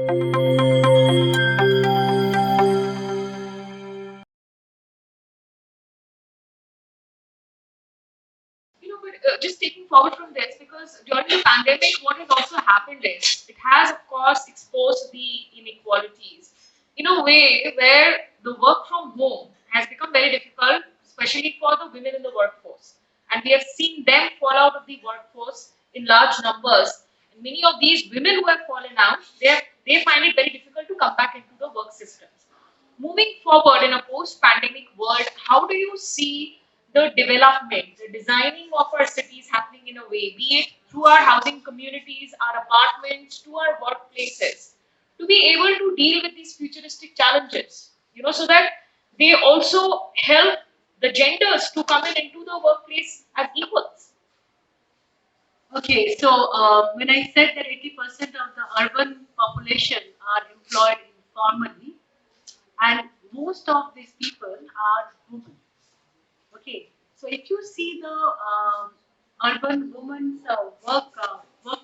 But just taking forward from this, because during the pandemic, what has also happened is it has, of course, exposed the inequalities in a way where the work from home has become very difficult, especially for the women in the workforce. And we have seen them fall out of the workforce in large numbers. And many of these women who have fallen out, they find it very difficult to come back into the work systems. Moving forward in a post-pandemic world, how do you see the development, the designing of our cities happening in a way, be it through our housing communities, our apartments, to our workplaces, to be able to deal with these futuristic challenges, so that they also help the genders to come in into the workplace as equals? Okay, so when I said that 80% of the urban population are employed informally, and most of these people are women. Okay, so if you see the urban women's work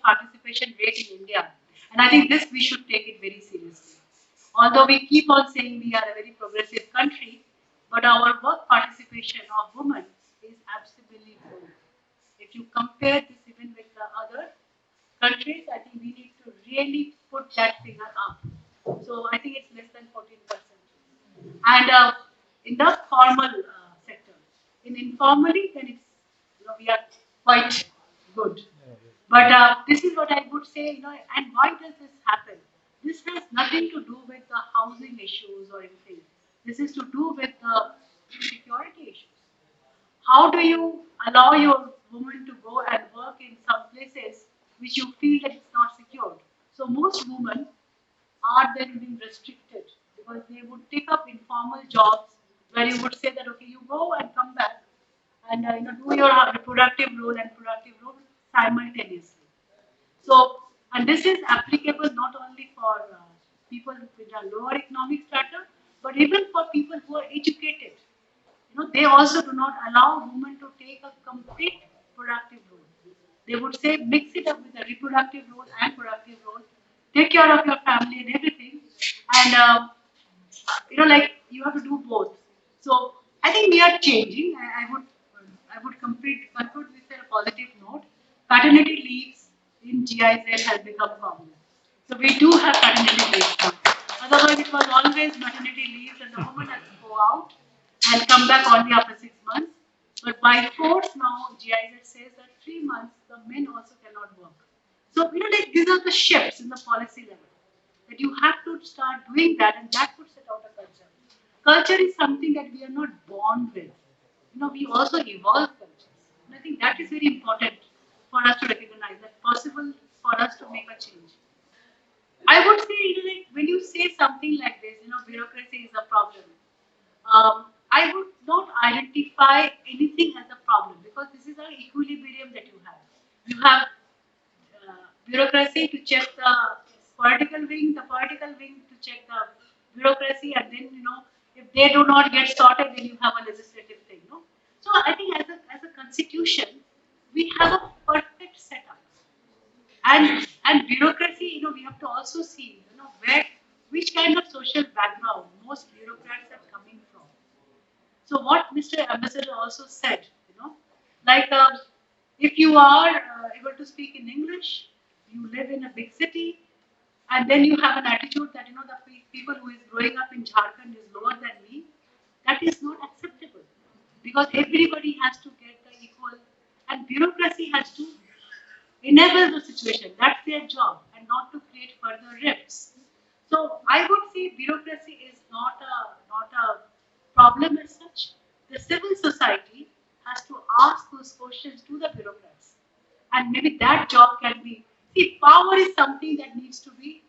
participation rate in India, and I think this we should take it very seriously. Although we keep on saying we are a very progressive country, but our work participation of women is absolutely low. If you compare this even with the other countries, I think we need to really put that figure up. So I think it's less than 14%. And in the formal sector, in informally, then it's we are quite good. But this is what I would say, and why does this happen? This has nothing to do with the housing issues or anything. This is to do with the security issues. How do you allow your woman to go and work in some places which you feel that it's not secured? So most women are then being restricted because they would take up informal jobs where you would say that okay, you go and come back and do your reproductive role and productive role simultaneously. So, and this is applicable not only for people with a lower economic strata, but even for people who are educated. They also do not allow women to take a complete productive role. They would say mix it up with a reproductive role and productive role, take care of your family and everything, and like you have to do both. So I think we are changing. I would conclude with a positive note. Paternity leaves in GIZ has become common. So we do have paternity leave now. Otherwise, it was always maternity leaves and the woman has to go out and come back only after 6 months. But by force now, GIZ says that 3 months the men also cannot work. So like these are the shifts in the policy level that you have to start doing that, and that would set out a culture. Culture is something that we are not born with. We also evolve cultures. And I think that is very important for us to recognize that possible for us to make a change. I would say, like when you say something like this, bureaucracy is a problem. I would not identify anything as a problem because this is an equilibrium that you have. You have bureaucracy to check the political wing to check the bureaucracy, and then if they do not get sorted, then you have a legislative thing. No, so I think as a constitution, we have a perfect setup, and bureaucracy. We have to also see where which kind of social background most bureaucrats are coming from. So what Mr. Ambassador also said, like if you are able to speak in English, you live in a big city, and then you have an attitude that the people who is growing up in Jharkhand is lower than me. That is not acceptable because everybody has to get the equal, and bureaucracy has to enable the situation. That's their job, and not to create further rifts. So I would say bureaucracy is not a problem as such. The civil society has to ask those questions to the bureaucrats, and maybe that job can be. See, power is something that needs to be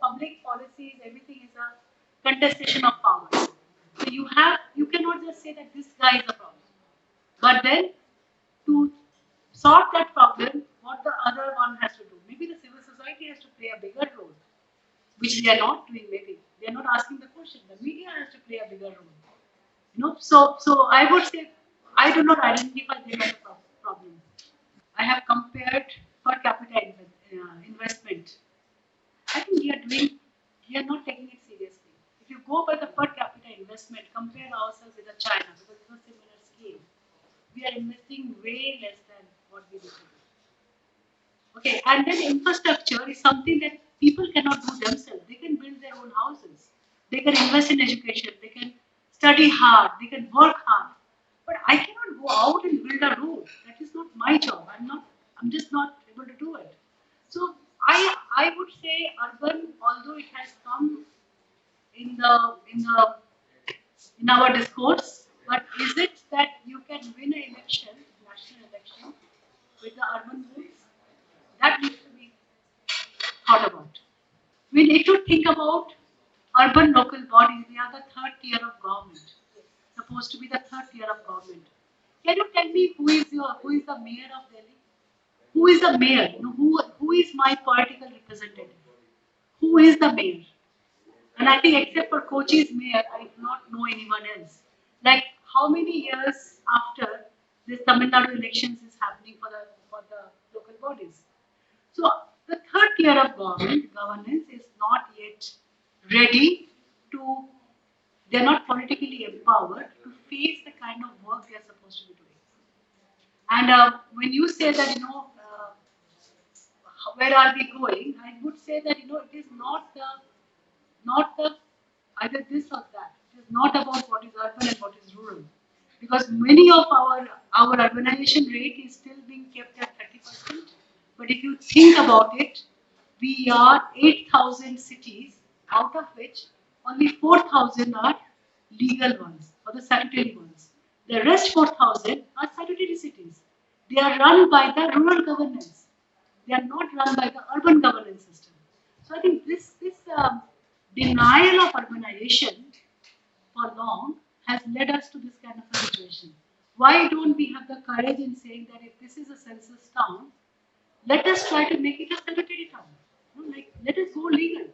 public policies. Everything is a contestation of power. So you cannot just say that this guy is a problem, but then to solve that problem, what the other one has to do. Maybe the civil society has to play a bigger role, which they are not doing. Maybe they are not asking the question. The media has to play a bigger role. So I would say I do not identify them as a problem. I have compared per capita investment. I think we are doing we are not taking it seriously. If you go by the per capita investment, compare ourselves with the China, because it's a similar scale, we are investing way less than what we need to do. Okay, and then infrastructure is something that people cannot do themselves. They can build their own houses. They can invest in education. They can study hard. They can work hard. But I cannot go out and build a road. That is not my job. I'm not. I'm just not able to do it. So I would say urban, although it has come in the in the in our discourse, but is it that you can win an election, national election, with the urban votes? That needs to be thought about. We need to think about urban local bodies. They are the third tier of government. Supposed to be the third tier of government. Can you tell me who is the mayor of Delhi? Who is the mayor? You know, who is my political representative? Who is the mayor? And I think except for Kochi's mayor, I do not know anyone else. Like how many years after this Tamil Nadu elections is happening for the local bodies? So the third tier of governance is not yet ready to, they're not politically empowered to face the kind of work they're supposed to be doing. And when you say that, where are we going? I would say that, it is not the either this or that. It is not about what is urban and what is rural. Because many of our urbanization rate is still being kept at 30%. But if you think about it, we are 8,000 cities, out of which only 4,000 are legal ones or the sanitary ones. The rest 4,000 are sanitary cities. They are run by the rural governance. They are not run by the urban governance system. So I think this denial of urbanization for long has led us to this kind of a situation. Why don't we have the courage in saying that if this is a census town, let us try to make it a sanitary town. Like let us go legal.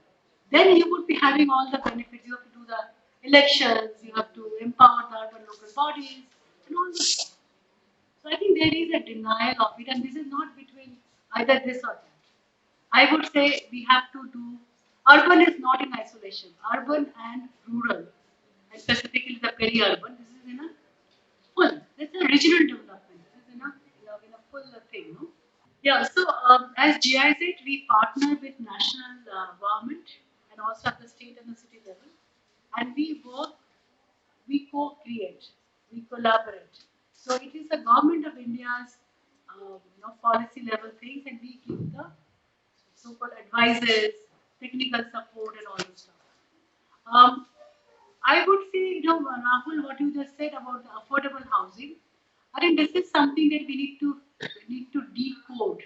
Then you would be having all the benefits. You have to do the elections, you have to empower the urban local bodies, and all this stuff. So I think there is a denial of it, and this is not between either this or that. I would say we have to do, urban is not in isolation. Urban and rural, and specifically the peri-urban, this is in a full, it's a regional development. This is in a full thing. No? Yeah, so as GIZ, we partner with national government and also at the state and the city level, and we work, we co-create, we collaborate. So it is the government of India's policy level things, and we give the so-called advices, technical support, and all this stuff. Um, I would say, Rahul, what you just said about the affordable housing, I think this is something that we need to decode.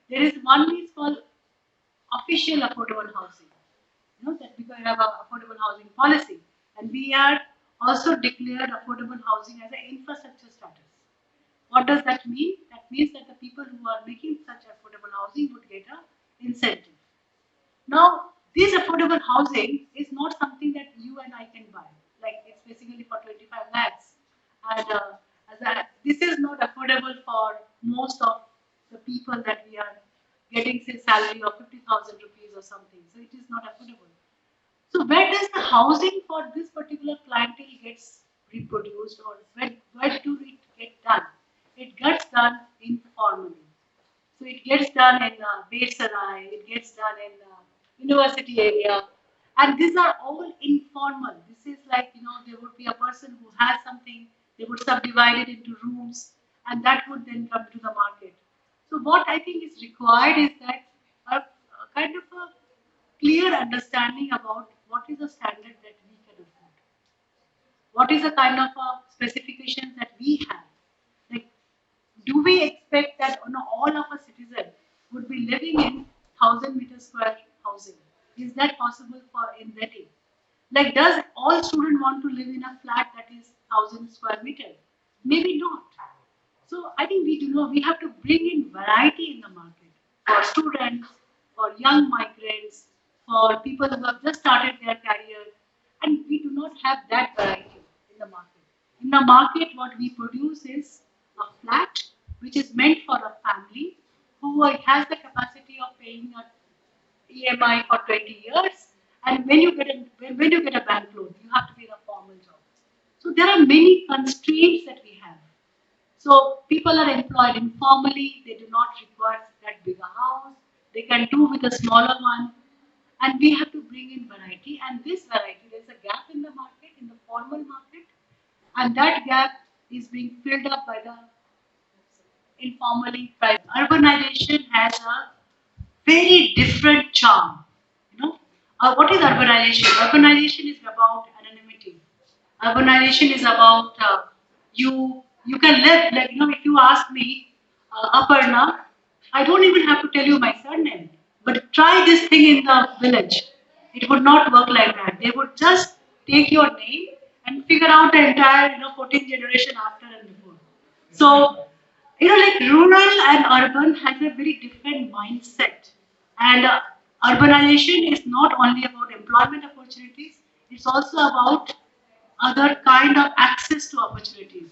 There is one is called official affordable housing. That we have a affordable housing policy, and we are also declared affordable housing as an infrastructure status. What does that mean? That means that the people who are making such affordable housing would get a incentive. Now, this affordable housing is not something that you and I can buy. Like it's basically for 25 lakhs, and this is not affordable for most of the people that we are getting say salary of 50,000 rupees or something. So it is not affordable. So where does the housing for this particular clientele gets reproduced, or where do it get done? It gets done informally. So it gets done in Besarai, it gets done in university area, and these are all informal. This is like there would be a person who has something, they would subdivide it into rooms, and that would then come to the market. So what I think is required is that a kind of a clear understanding about what is the standard that we can afford, what is the kind of specifications that we have. Like do we expect that all of a citizen would be living in 1,000 meter square housing? Is that possible for in Delhi? Like, does all students want to live in a flat that is 1,000 square meter? Maybe not. So I think we do know we have to bring in variety in the market for students, for young migrants, for people who have just started their career, and we do not have that variety in the market. In the market, what we produce is a flat which is meant for a family who has the capacity of paying a EMI for 20 years, And when you get a bank loan, you have to be in a formal job. So there are many constraints that we have. So people are employed informally, they do not require that big a house, they can do with a smaller one, and we have to bring in variety. And this variety, there's a gap in the market, in the formal market, and that gap is being filled up by the informally private. Urbanization has a very different charm. You know, what is urbanization? Urbanization is about anonymity. Urbanization is about you can live like if you ask me, Aparna, I don't even have to tell you my surname, but try this thing in the village. It would not work like that. They would just take your name and figure out the entire 14th generation after and before. So like rural and urban has a very different mindset. And urbanization is not only about employment opportunities, it's also about other kind of access to opportunities.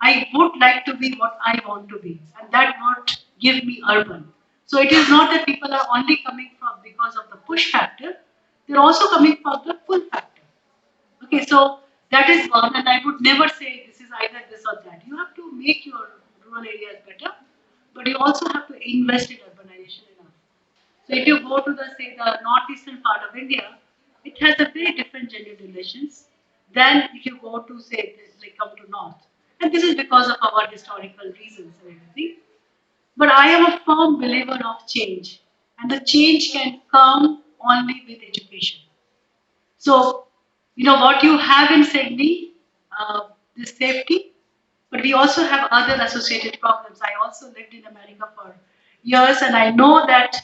I would like to be what I want to be, and that would give me urban. So it is not that people are only coming from because of the push factor, they're also coming from the pull factor. Okay, so that is one, and I would never say this is either this or that. You have to make your rural areas better, but you also have to invest in urbanization enough. So if you go to the say the northeastern part of India, it has a very different gender relations than if you go to say like come to north. And this is because of our historical reasons and everything. But I am a firm believer of change, and the change can come only with education. So, what you have in Sydney, this safety, but we also have other associated problems. I also lived in America for years, and I know that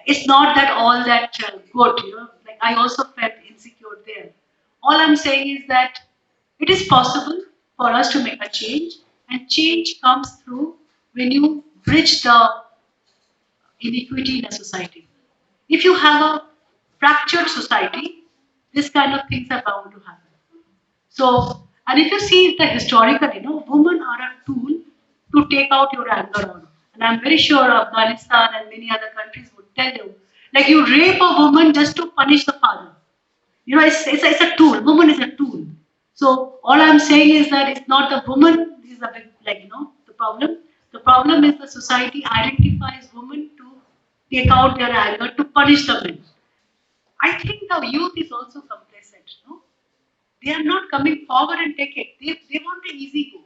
it's not that all that good. Like I also felt insecure there. All I'm saying is that it is possible for us to make a change, and change comes through when you bridge the inequity in a society. If you have a fractured society, this kind of things are bound to happen. So, and if you see the historical, women are a tool to take out your anger on. And I'm very sure Afghanistan and many other countries would tell you, like you rape a woman just to punish the father. It's a tool. Woman is a tool. So all I'm saying is that it's not the woman is a big the problem. The problem is the society identifies women to take out their anger to punish the men. I think the youth is also complacent. They are not coming forward and take it. They want the easy go.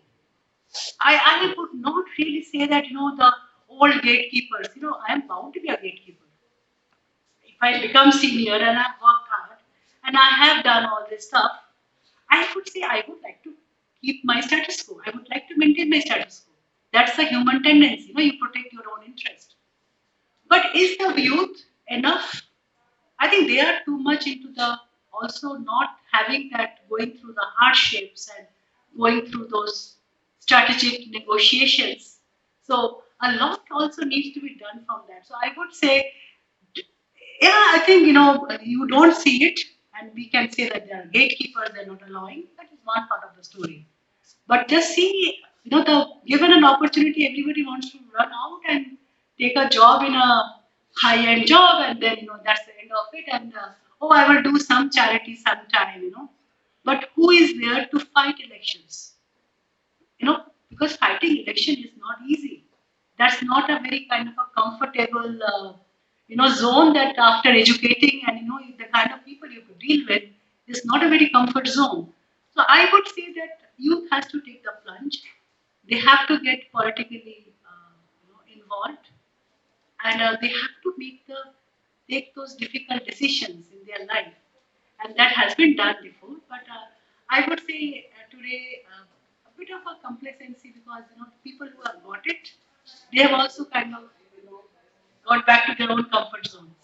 I would not really say that the old gatekeepers. I am bound to be a gatekeeper. If I become senior and I've worked hard and I have done all this stuff, I would say I would like to keep my status quo. I would like to maintain my status quo. That's the human tendency. You protect your own interest. But is the youth enough? I think they are too much into the also not having that going through the hardships and going through those strategic negotiations. So a lot also needs to be done from that. So I would say, yeah, I think you don't see it, and we can say that there are gatekeepers, they're not allowing. That is one part of the story. But just see, the given an opportunity, everybody wants to run out and take a job in a high-end job, and then that's the end of it. And oh, I will do some charity sometime. But who is there to fight elections? Because fighting election is not easy. That's not a very kind of a comfortable, zone that after educating and the kind of people you could deal with is not a very comfort zone. So I would say that youth has to take the plunge. They have to get politically, involved, and they have to take those difficult decisions in their life, and that has been done before. But I would say today a bit of a complacency because people who have got it, they have also kind of got back to their own comfort zones.